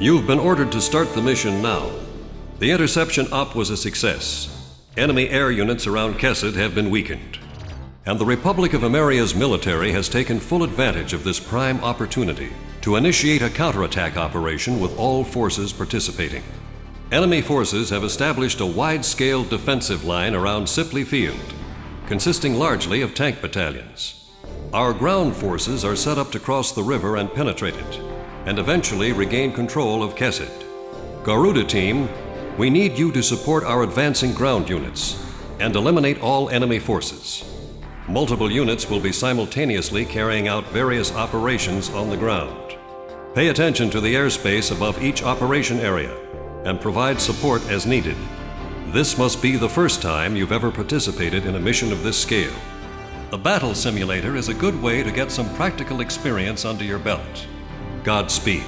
You've been ordered to start the mission now. The interception op was a success. Enemy air units around Kesed have been weakened. And the Republic of Ameria's military has taken full advantage of this prime opportunity to initiate a counterattack operation with all forces participating. Enemy forces have established a wide-scale defensive line around Sipley Field, consisting largely of tank battalions. Our ground forces are set up to cross the river and penetrate it, and eventually regain control of Kesed. Garuda Team, we need you to support our advancing ground units and eliminate all enemy forces. Multiple units will be simultaneously carrying out various operations on the ground. Pay attention to the airspace above each operation area and provide support as needed. This must be the first time you've ever participated in a mission of this scale. The battle simulator is a good way to get some practical experience under your belt. Godspeed.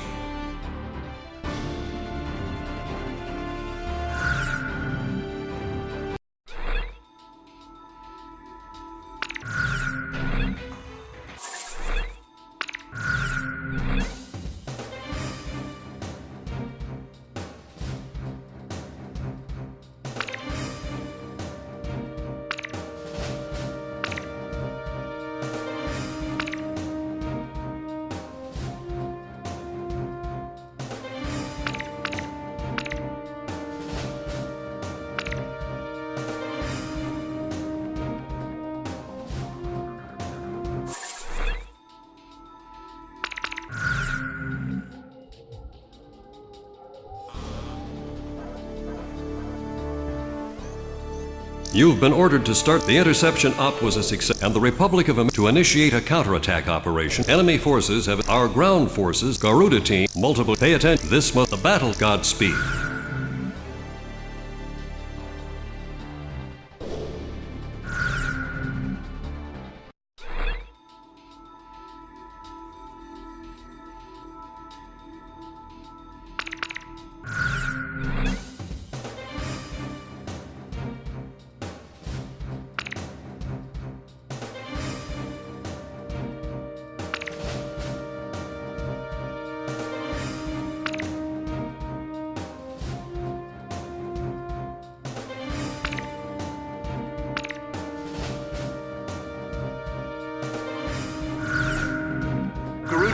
You've been ordered to start the interception op was a success, and the Republic of America to initiate a counterattack operation. Enemy forces have our ground forces, Garuda Team, multiple. Pay attention. This must the battle. Godspeed.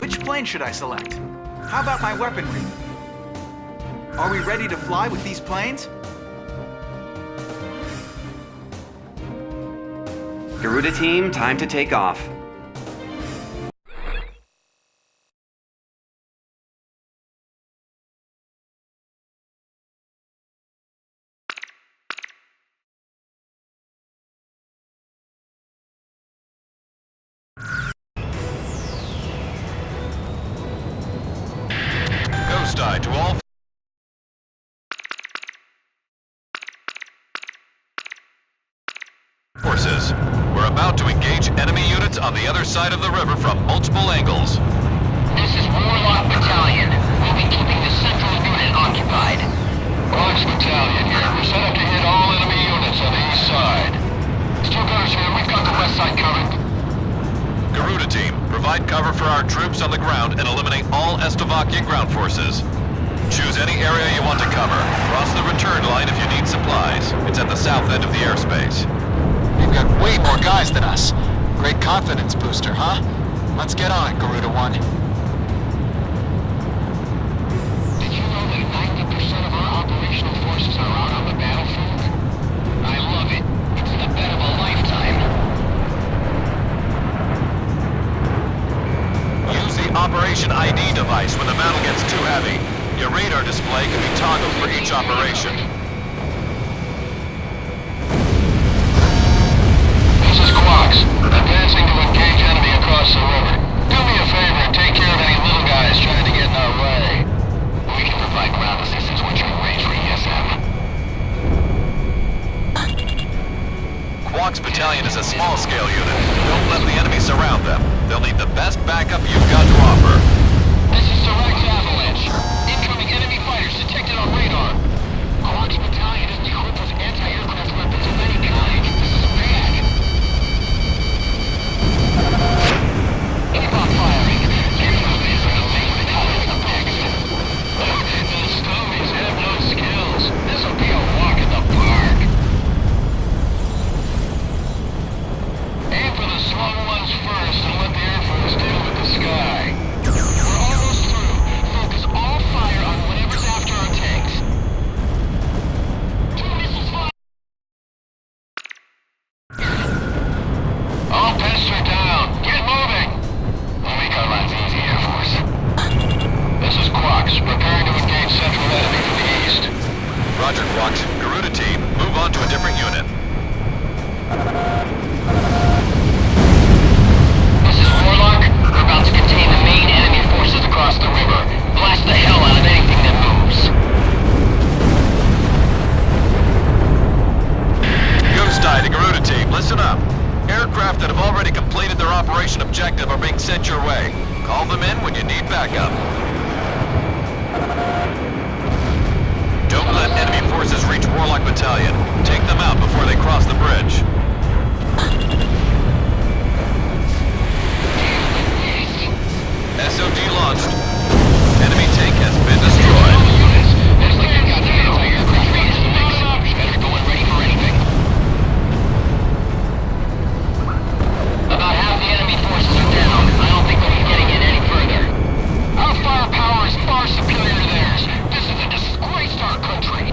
Which plane should I select? How about my weaponry? Are we ready to fly with these planes? Garuda Team, time to take off. To all forces, we're about to engage enemy units on the other side of the river from multiple angles. This is Warlock Battalion. We'll be keeping the central unit occupied. Fox Battalion here. We're set up to hit all enemy units on the east side. Still gunners here. We've got the west side covered. Garuda Team, provide cover for our troops on the ground and eliminate all Estovakian ground forces. Choose any area you want to cover. Cross the return line if you need supplies. It's at the south end of the airspace. You've got way more guys than us. Great confidence booster, huh? Let's get on it, Garuda 1. Did you know that 90% of our operational forces are out on the battlefield? I love it. It's the bet of a lifetime. Use the Operation ID device when the battle gets too heavy. Your radar display can be toggled for each operation. This is Quox. Advancing to engage enemy across the river. Do me a favor and take care of any little guys trying to get in our way. We can provide ground assistance once you're in range for ESM. Quox Battalion is a small-scale unit. Don't let the enemy surround them. They'll need the best backup you've got to offer. This is Direct Avalanche. Incoming enemy fighters detected on radar. Quox Battalion isn't equipped with anti-aircraft weapons of any kind. This is bad. Keep on firing. Your movement is an amazing colors of text. Squawks. Garuda team, move on to a different unit. This is Warlock. We're about to contain the main enemy forces across the river. Blast the hell out of anything that moves. Ghost Eye to Garuda team, listen up. Aircraft that have already completed their operation objective are being sent your way. Call them in when you need backup. Don't let enemy forces reach Warlock Battalion. Take them out before they cross the bridge. SOD launched. Enemy tank has been destroyed. About half the enemy forces are down. I don't think they'll be getting in any further. Our firepower is far superior to theirs. This is a disgrace to our country.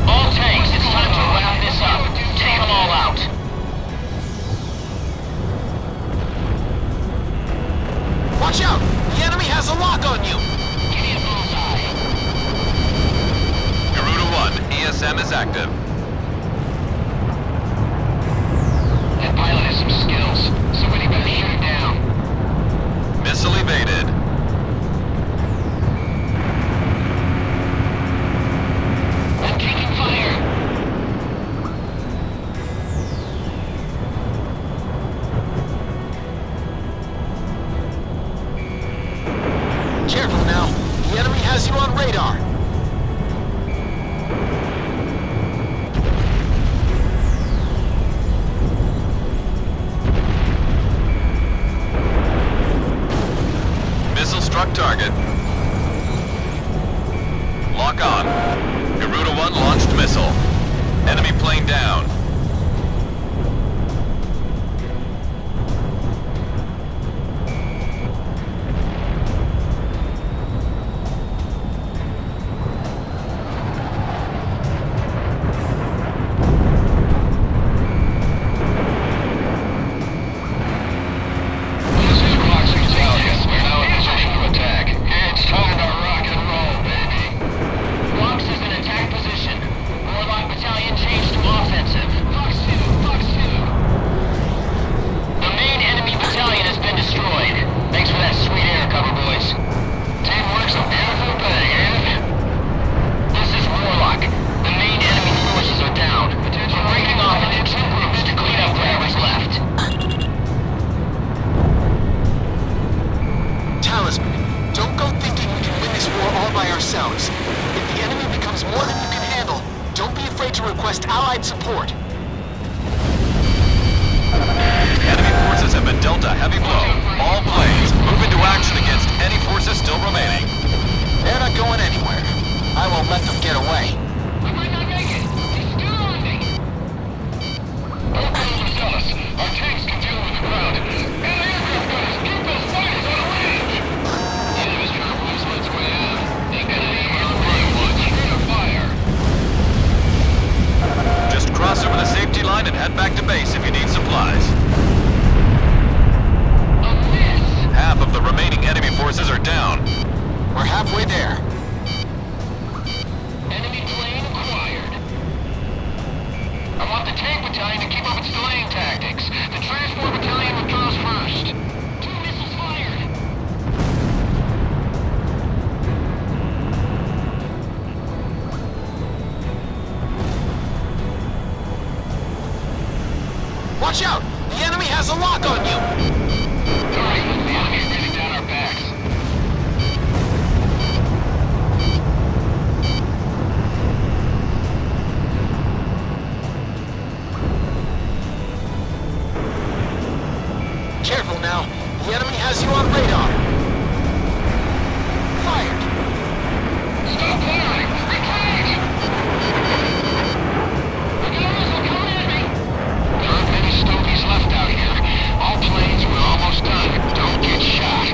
All tanks, it's time to wrap this up. Take them all out. Watch out! The enemy has a lock on you! Give me a bullseye. Garuda 1, ESM is active. That pilot has some skills. Somebody better shoot him down. Missile evaded. I'm taking fire. Careful now. The enemy has you on radar. Missile struck target. Lock on. Garuda 1 launched missile. Enemy plane down. This is Roxy Battalion. We're now in position to attack. It's time to rock and roll, baby. Fox is in attack position. Warlock Battalion changed to offensive. Fox 2, Fox 2. The main enemy battalion has been destroyed. Thanks for that sweet air cover, boys. Teamwork's a beautiful thing, ain't it? This is Warlock. The main enemy forces are down. We're breaking off into 2 groups to clean up whatever's left. Talisman, don't go thinking we can win this war all by ourselves. If the enemy becomes more than you can handle, don't be afraid to request allied support. Enemy forces have been dealt a heavy blow. All planes, move into action against any forces still remaining. They're not going anywhere. I won't let them get away. We might not make it. He's still on me. Don't be overzealous. Our tanks can deal with the ground. Anti-aircraft gunners, keep those fighters out of range. The enemy's trying to force its way out. They can aim on right one. Straight up fire. Just cross over the safety line and head back to base if you need supplies. A miss. Half of the remaining enemy forces are down. We're halfway there. Enemy plane acquired. I want the tank battalion to keep up its delaying tactics. The transport battalion withdraws first. 2 missiles fired. Watch out! The enemy has a lock on you! Alright, the enemy's breathing down our backs. Careful now. The enemy has you on radar. Fired! Stop firing! Retreat! We got a missile coming at me! There aren't many stogies left out here. All planes, we're almost done. Don't get shot.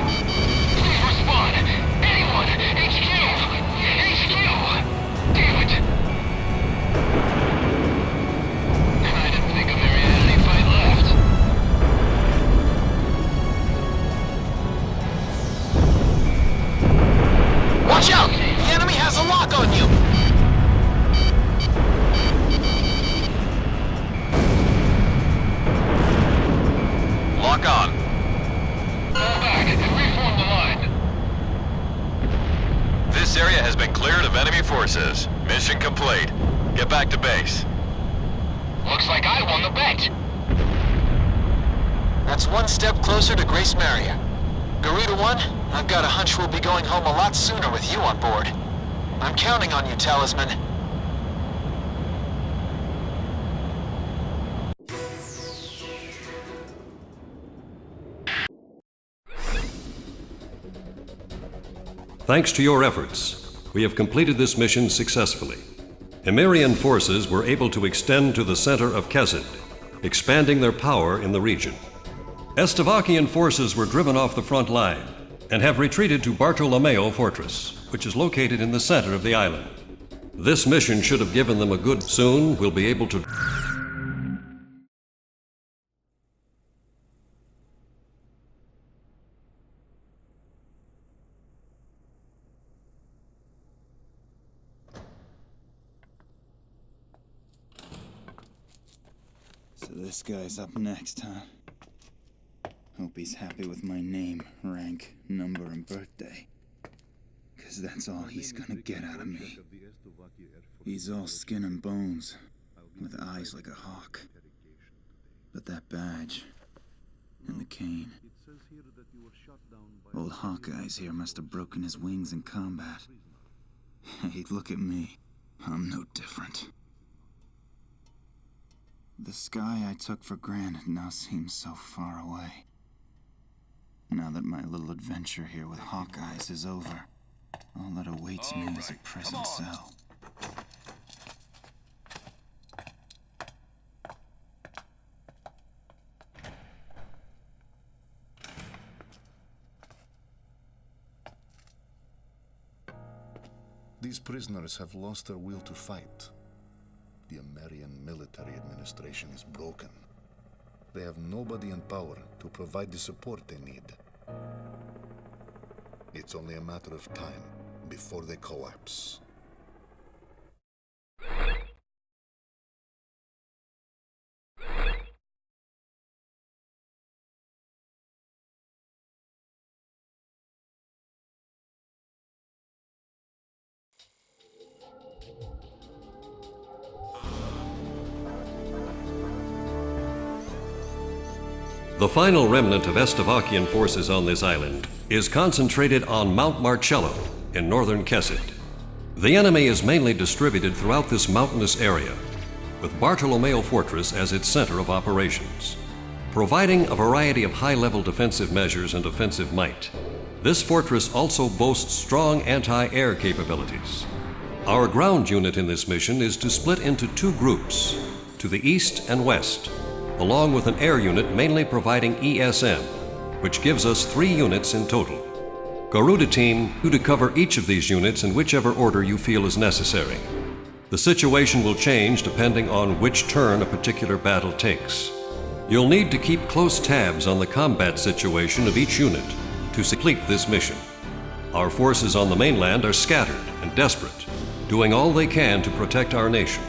Please respond! Anyone! HQ! HQ! Damn it! I didn't think of there had any fight left. Watch out! The enemy a lock on you! Lock on. Fall back and reform the line. This area has been cleared of enemy forces. Mission complete. Get back to base. Looks like I won the bet. That's one step closer to Grace Maria. Garuda 1, I've got a hunch we'll be going home a lot sooner with you on board. I'm counting on you, Talisman. Thanks to your efforts, we have completed this mission successfully. Emirian forces were able to extend to the center of Kesed, expanding their power in the region. Estevakian forces were driven off the front line and have retreated to Bartolomeo Fortress, which is located in the center of the island. This mission should have given them a good... Soon we'll be able to... So this guy's up next, huh? Hope he's happy with my name, rank, number, and birthday. 'Cause that's all he's gonna get out of me. He's all skin and bones, with eyes like a hawk. But that badge, and the cane. Old Hawkeyes here must have broken his wings in combat. Hey, look at me. I'm no different. The sky I took for granted now seems so far away. Now that my little adventure here with Hawkeyes is over, all that awaits me is a prison cell. These prisoners have lost their will to fight. The Emirian military administration is broken. They have nobody in power to provide the support they need. It's only a matter of time before they collapse. The final remnant of Estevakian forces on this island is concentrated on Mount Marcello in northern Kesed. The enemy is mainly distributed throughout this mountainous area, with Bartolomeo Fortress as its center of operations. Providing a variety of high-level defensive measures and offensive might, this fortress also boasts strong anti-air capabilities. Our ground unit in this mission is to split into two groups, to the east and west, along with an air unit mainly providing ESM, which gives us 3 units in total. Garuda Team, you to cover each of these units in whichever order you feel is necessary. The situation will change depending on which turn a particular battle takes. You'll need to keep close tabs on the combat situation of each unit to complete this mission. Our forces on the mainland are scattered and desperate, doing all they can to protect our nation.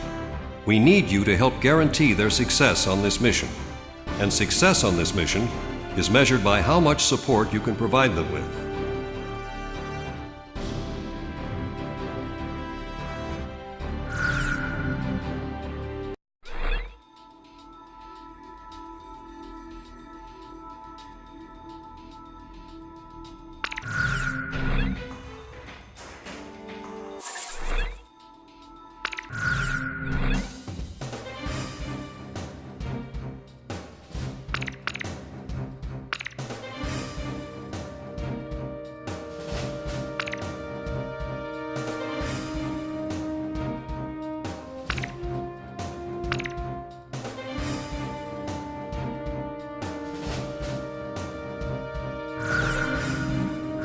We need you to help guarantee their success on this mission. And success on this mission is measured by how much support you can provide them with.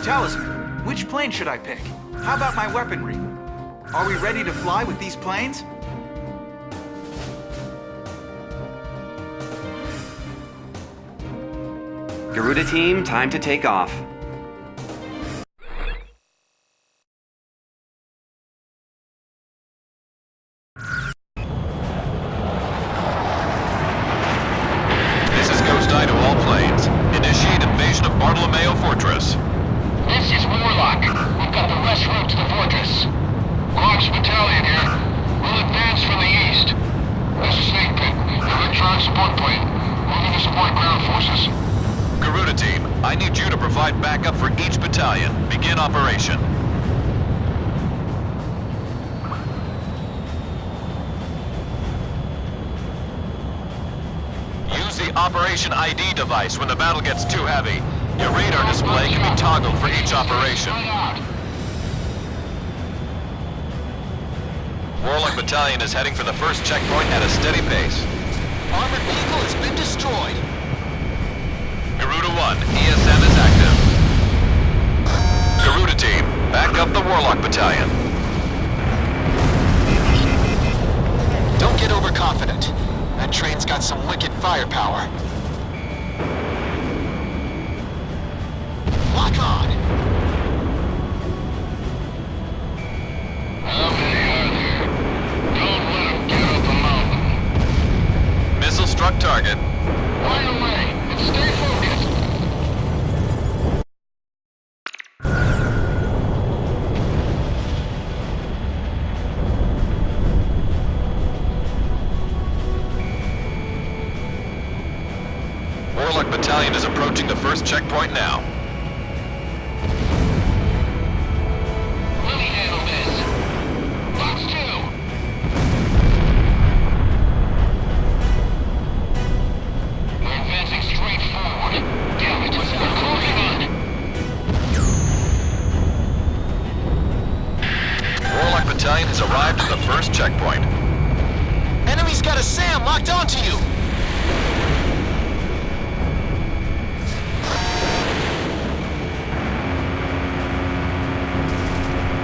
Talisman, which plane should I pick? How about my weaponry? Are we ready to fly with these planes? Garuda Team, time to take off. fortress. Clark's battalion here. We'll advance from the east. This is Snake Pit, electron support plane. Moving to support ground forces. Garuda Team, I need you to provide backup for each battalion. Begin operation. Use the Operation ID device when the battle gets too heavy. Your radar display can be toggled for each operation. Warlock Battalion is heading for the first checkpoint at a steady pace. Armored vehicle has been destroyed. Garuda 1, ESM is active. Garuda Team, back up the Warlock Battalion. Don't get overconfident. That train's got some wicked firepower. Lock on! How many are there? Don't let them get up the mountain. Missile struck target. Right away, and stay focused. Warlock Battalion is approaching the first checkpoint now. Let me handle this. Box 2. We're advancing straight forward. Damn it, they're closing on. Warlock Battalion has arrived at the first checkpoint. Enemy's got a SAM locked onto you!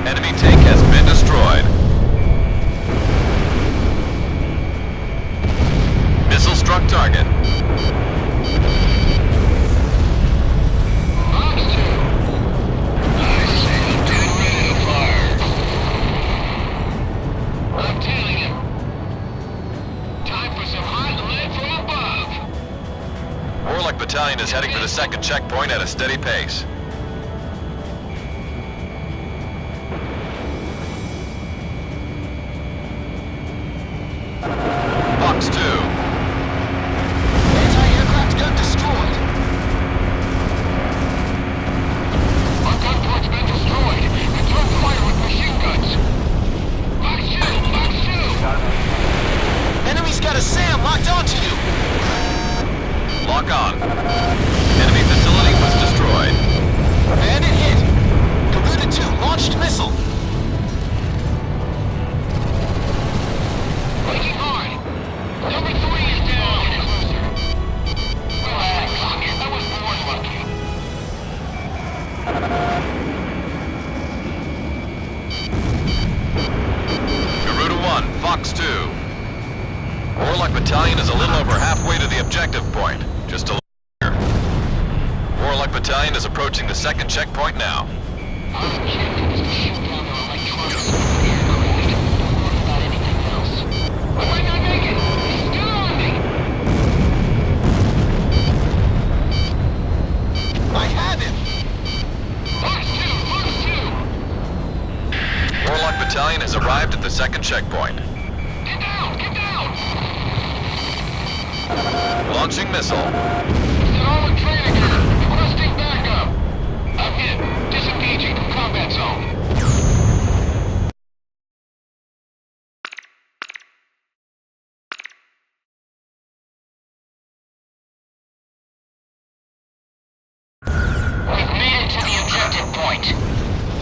Enemy tank has been destroyed. Missile struck target. Box 2. I say I'm getting ready to fire. I'm tailing him. Time for some hot lead from above. Warlock Battalion is heading for the second checkpoint at a steady pace. Box 2. Anti-aircraft gun destroyed. Our gun port's been destroyed. Return fire with machine guns. Box 2! Box 2! Enemy's got a SAM locked onto you! Lock on. Enemy facility was destroyed. Bandit hit! Garuda 2 launched missile! Breaking hard. Number 3 is down. Relax. I was born lucky. Garuda 1, Fox 2. Warlock Battalion is a little over halfway to the objective point. Just a little here. Warlock Battalion is approaching the second checkpoint now. Our objective is to shoot down their electronics aircraft. Don't worry about anything else. I might not make it. He's still on me. I have him! Box 2! Box 2! Warlock Battalion has arrived at the second checkpoint. Get down! Get down! Launching missile. It's an armored train again. Requesting backup. I'm hit. Disengaging from combat zone. We've made it to the objective point.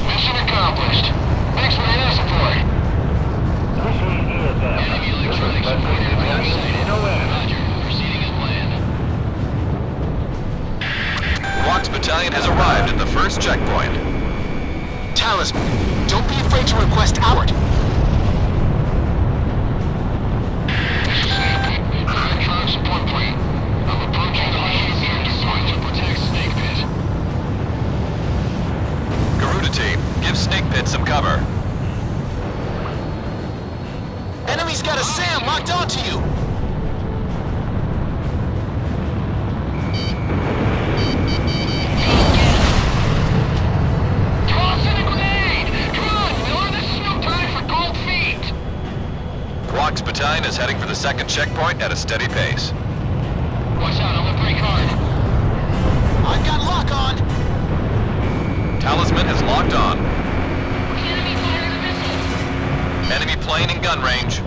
Mission accomplished. Thanks for the air support. Enemy electronic support aircraft sighted. Roger. Proceeding as planned. Fox Battalion has arrived at the first checkpoint. Talisman, don't be afraid to request out. This is Snake Pit. Electronic support plane. I'm approaching the mission being designed to protect Snake Pit. Garuda Team, give Snake Pit some cover. Enemy's got a SAM locked onto you! Toss in a grenade! Come on, Battalion is heading for the second checkpoint at a steady pace. Watch out, I'm gonna brake hard. I've got lock on. Talisman is locked on. Enemy firing a missile. Enemy plane in gun range.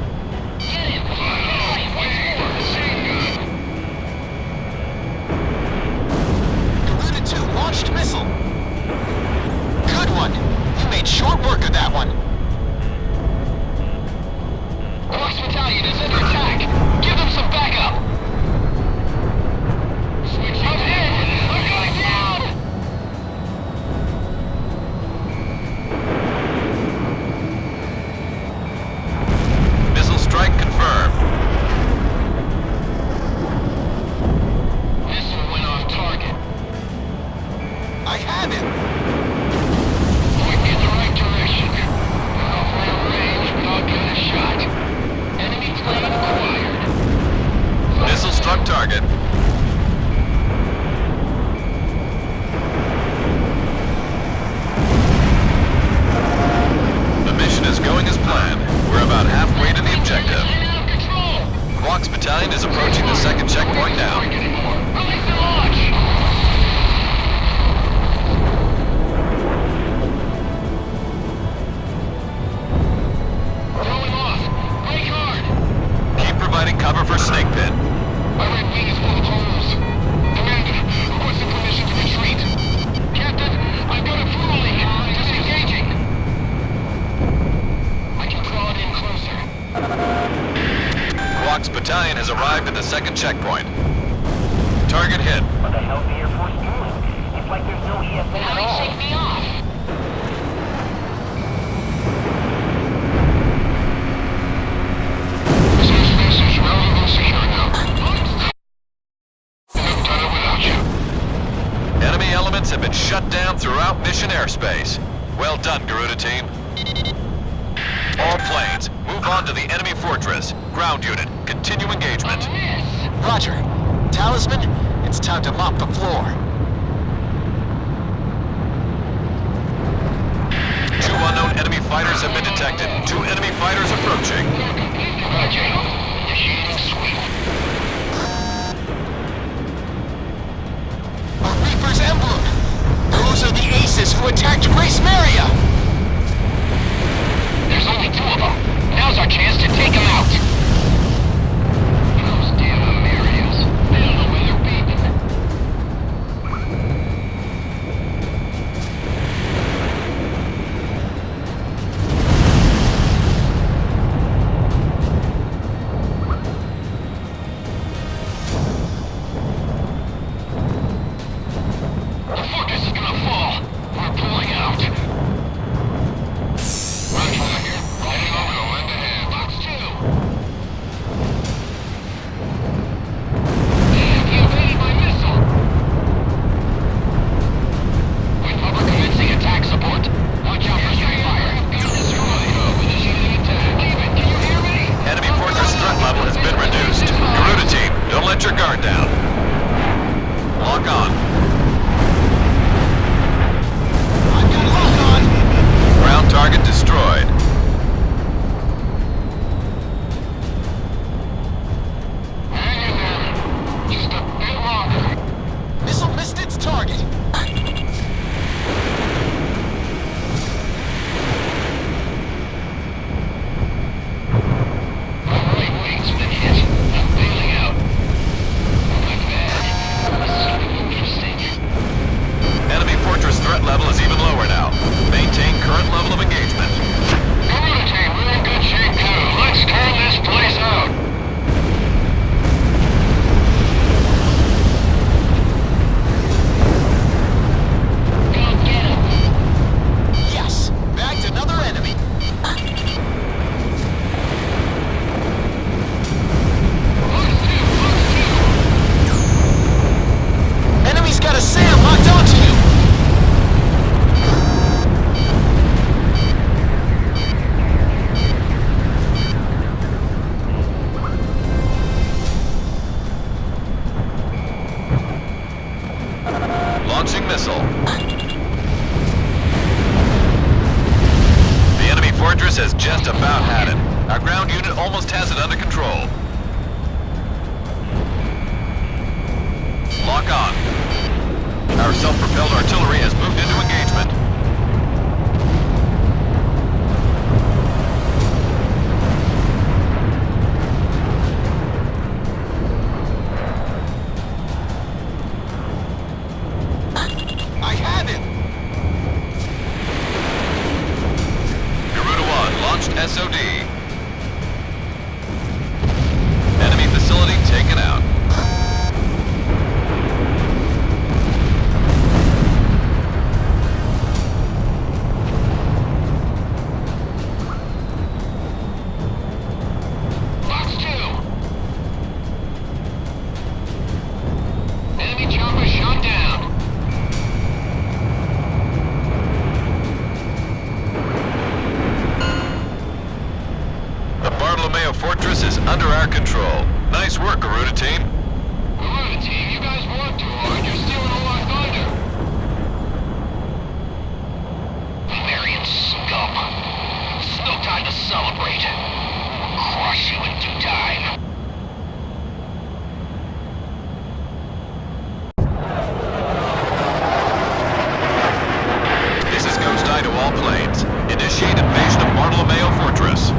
Get him. Wait for the machine gun. Garuda 2 launched missile. Good one. You made short work of that one. Quarks Battalion is under attack. Give them some backup. Switch up here. I'm going down. Missile strike confirmed. Missile went off target. I have it. Point me in the right direction. We're off range, but I'll give it a shot. Enemy plane acquired. Missile struck target. The mission is going as planned. We're about halfway to the objective. I'm out of control. Quarks Battalion is approaching the second checkpoint now. Anymore. Release the launch. Throwing off. Brake hard. Keep providing cover for Snake Pit. My right wing is full of holes. Commander, requesting permission to retreat. Captain, I've got a fuel leak. Disengaging. I can crawl in closer. Quarks Battalion has arrived at the second checkpoint. Target hit. What the hell's the Air Force doing? It's like there's no ESA at Now all. shake me off. This space is relatively secure now. I've done it without you. Enemy elements have been shut down throughout mission airspace. Well done, Garuda team. All planes, move on to the enemy fortress. Ground unit, continue engagement. Roger. Talisman, it's time to mop the floor. Two unknown enemy fighters have been detected. Two enemy fighters approaching. Roger. Initiating sweep. A Reaper's emblem. Those are the aces who attacked Grace Maria. There's only two of them. Now's our chance to take them out. Those damn Amerias. They don't know where they're beaten. The fortress is gonna fall. We're pulling out. fortress has just about had it. Our ground unit almost has it under control. Lock on. Our self-propelled artillery has moved into engagement. I have it! Garuda 1 launched SOD. Enemy facility taken out. Box 2. Enemy chopper shot down. The Bartolomeo Fortress is under our control. Nice work, Garuda team. Garuda team, you guys work too hard. You're stealing all our thunder. Marion scum. It's no time to celebrate. We'll crush you in due time. This is Ghost Eye to all planes. Initiate invasion of Bartolomeo Fortress.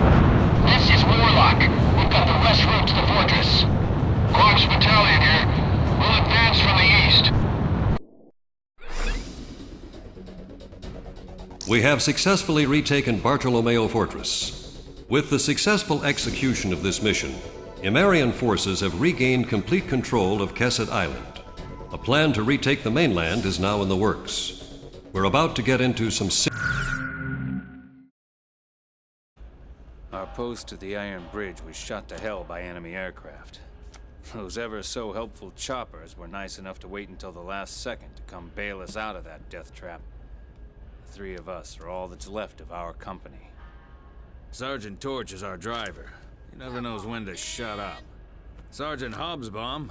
This is Warlock. We've got the west route to the fortress. Clark's battalion here. We'll advance from the east. We have successfully retaken Bartolomeo Fortress. With the successful execution of this mission, Imarian forces have regained complete control of Kesset Island. A plan to retake the mainland is now in the works. We're about to get into some Our post to the Iron Bridge was shot to hell by enemy aircraft. Those ever so helpful choppers were nice enough to wait until the last second to come bail us out of that death trap. The three of us are all that's left of our company. Sergeant Torch is our driver. He never knows when to shut up. Sergeant Hobsbawm,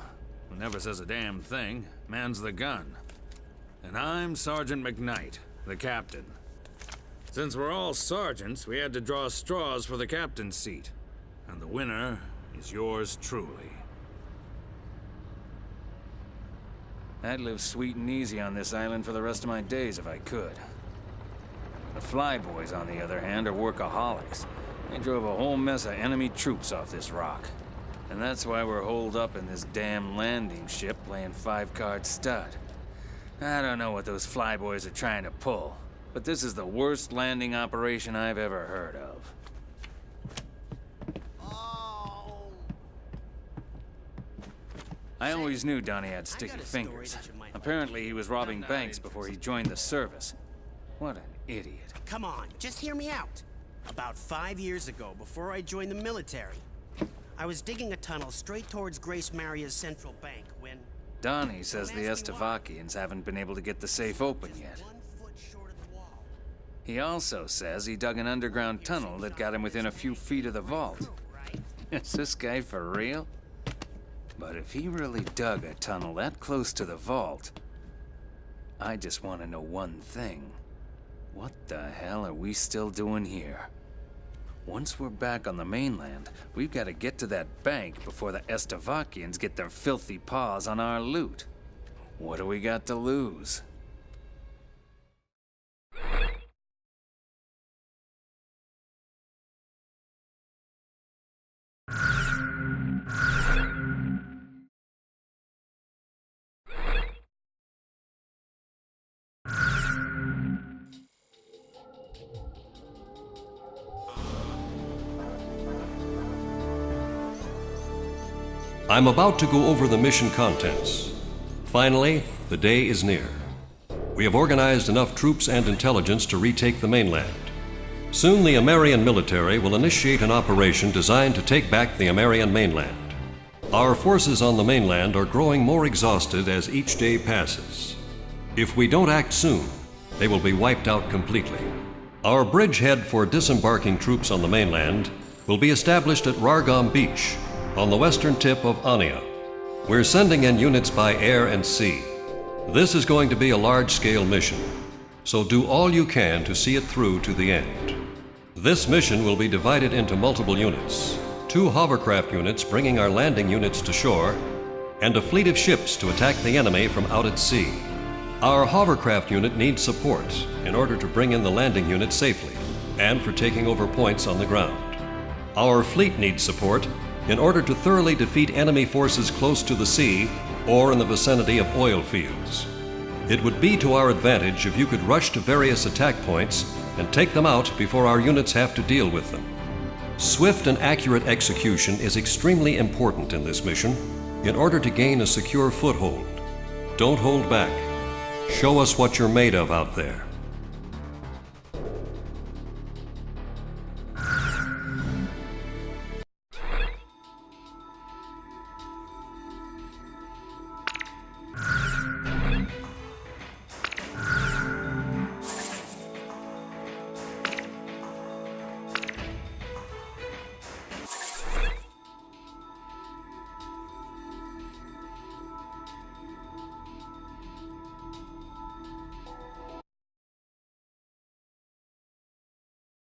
who never says a damn thing, mans the gun. And I'm Sergeant McKnight, the captain. Since we're all sergeants, we had to draw straws for the captain's seat. And the winner is yours truly. I'd live sweet and easy on this island for the rest of my days if I could. The Flyboys, on the other hand, are workaholics. They drove a whole mess of enemy troops off this rock. And that's why we're holed up in this damn landing ship playing five-card stud. I don't know what those Flyboys are trying to pull, but this is the worst landing operation I've ever heard of. I always knew Donnie had sticky fingers. Apparently he was robbing banks before he joined the service. What an idiot. Come on, just hear me out. About 5 years ago, before I joined the military, I was digging a tunnel straight towards Grace Maria's central bank when... Donnie says the Estavakians haven't been able to get the safe open yet. He also says he dug an underground tunnel that got him within a few feet of the vault. Is this guy for real? But if he really dug a tunnel that close to the vault, I just want to know one thing. What the hell are we still doing here? Once we're back on the mainland, we've got to get to that bank before the Estavakians get their filthy paws on our loot. What do we got to lose? I'm about to go over the mission contents. Finally, the day is near. We have organized enough troops and intelligence to retake the mainland. Soon the Amarian military will initiate an operation designed to take back the Amarian mainland. Our forces on the mainland are growing more exhausted as each day passes. If we don't act soon, they will be wiped out completely. Our bridgehead for disembarking troops on the mainland will be established at Rargam Beach, on the western tip of Ania. We're sending in units by air and sea. This is going to be a large-scale mission, so do all you can to see it through to the end. This mission will be divided into multiple units. 2 hovercraft units bringing our landing units to shore, and a fleet of ships to attack the enemy from out at sea. Our hovercraft unit needs support in order to bring in the landing unit safely, and for taking over points on the ground. Our fleet needs support in order to thoroughly defeat enemy forces close to the sea or in the vicinity of oil fields. It would be to our advantage if you could rush to various attack points and take them out before our units have to deal with them. Swift and accurate execution is extremely important in this mission in order to gain a secure foothold. Don't hold back. Show us what you're made of out there.